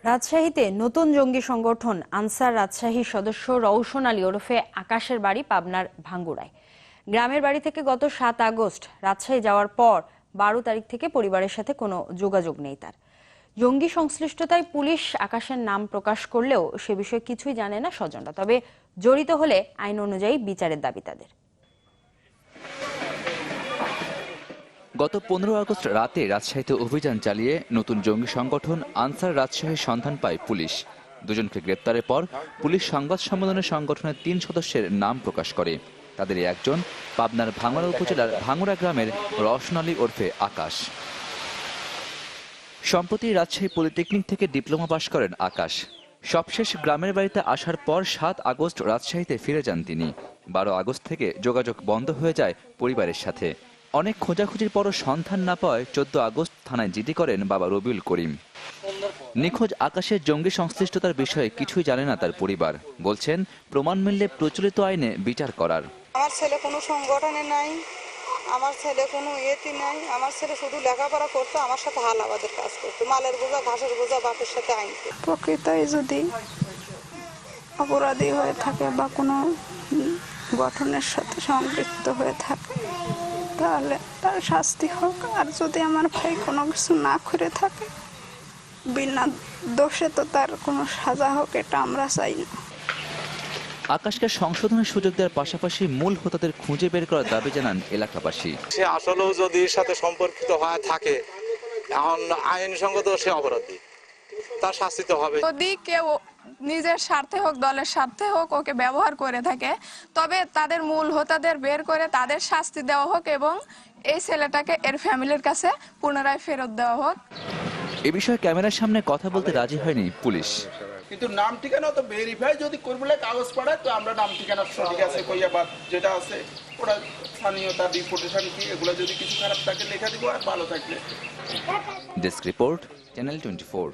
রাজশাহীতে নতুন জঙ্গি সংগঠন আনসার রাজশাহীর সদস্য রওশন আলী ওরফে আকাশের বাড়ি পাবনার ভাঙ্গুড়ায়। গ্রামের বাড়ি থেকে গত ৭ আগস্ট রাজশাহী যাওয়ার পর ১২ তারিখ থেকে পরিবারের সাথে কোনো যোগাযোগ নেই তার। জঙ্গি সংশ্লিষ্টতায় পুলিশ আকাশের নাম প্রকাশ করলেও সে বিষয়ে কিছুই জানে না স্বজনরা। তবে জড়িত হলে আইন অনুযায়ী বিচারের দাবি তাদের। গত ১৫ আগস্ট রাতে রাজশাহীতে অভিযান চালিয়ে নতুন জঙ্গি সংগঠন আনসার রাজশাহীর সন্ধান পায় পুলিশ। দুজনকে গ্রেপ্তারের পর পুলিশ সংবাদ সম্মেলনে সংগঠনের ৩ সদস্যের নাম প্রকাশ করে। তাদের একজন পাবনার ভাঙ্গুড়া উপজেলার ভাঙ্গুড়া গ্রামের রওশন আলী ওরফে আকাশ। সম্প্রতি রাজশাহী পলিটেকনিক থেকে ডিপ্লোমা পাশ করেন আকাশ। সবশেষ গ্রামের বাড়িতে আসার পর ৭ আগস্ট রাজশাহীতে ফিরে যান তিনি। ১২ আগস্ট থেকে যোগাযোগ বন্ধ হয়ে যায় পরিবারের সাথে। অনেক খোঁজাখুঁজির পরও সন্ধান না পাওয়ায় ১৪ আগস্ট থানায় জিডি করেন বাবা রবিউল করিম। নিখোঁজ আকাশের জঙ্গি সংশ্লিষ্টতার বিষয়ে কিছুই জানে না তার পরিবার। বলছেন প্রমাণ মিললে প্রচলিত আইনে বিচার করার। আমার ছেলে কোনো সংগঠনে নাই, আমার ছেলে কোনো ইয়েতে নাই। আমার ছেলে শুধু লেখাপড়া করতো, আমার সাথে হাল আবাদের কাজ করতো, মালের বোঝা ঘাসের বোঝা বাপের সাথে আনতো। প্রকৃতই যদি অপরাধী হয়ে থাকে বা কোনো গঠনের সাথে সম্পৃক্ত হয়ে থাকে তাহলে তার শাস্তি হোক। আর যদি আমার ভাই কোনো কিছু না করে থাকে বিনা দোষে তো তার কোনো সাজা হোক, এটা আমরা চাই না। আকাশকে সংশোধনের সুযোগ দেওয়ার পাশাপাশি মূল হোতাদের খুঁজে বের করার দাবি জানান এলাকাবাসী। সে আসলেও যদি এর সাথে সম্পর্কিত হয়ে থাকে, এখন আইনসঙ্গত সে অপরাধী, তার শাস্তি তো হবে। যদি কেউ নিজের স্বার্থে হোক দলের স্বার্থে হোক ওকে ব্যবহার করে থাকে, তবে তাদের মূল হোতাদের বের করে তাদের শাস্তি দেওয়া হোক এবং এই ছেলেটাকে এর ফ্যামিলির কাছে পুনরায় ফেরত দেওয়া হোক। এ বিষয়ে ক্যামেরার সামনে কথা বলতে রাজি হয়নি পুলিশ। কিন্তু নাম ঠিকানা তো ভেরিফাই যদি করবলে কাগজ পাঠায় তো আমরা নাম ঠিকানা সঠিক আছে কইয়া বা যেটা আছে ওরা স্থানীয় তার রিপোর্টেশন কি এগুলো যদি কিছু খারাপ থাকে লেখা দিব, আর ভালো থাকলে। Desk report, channel 24।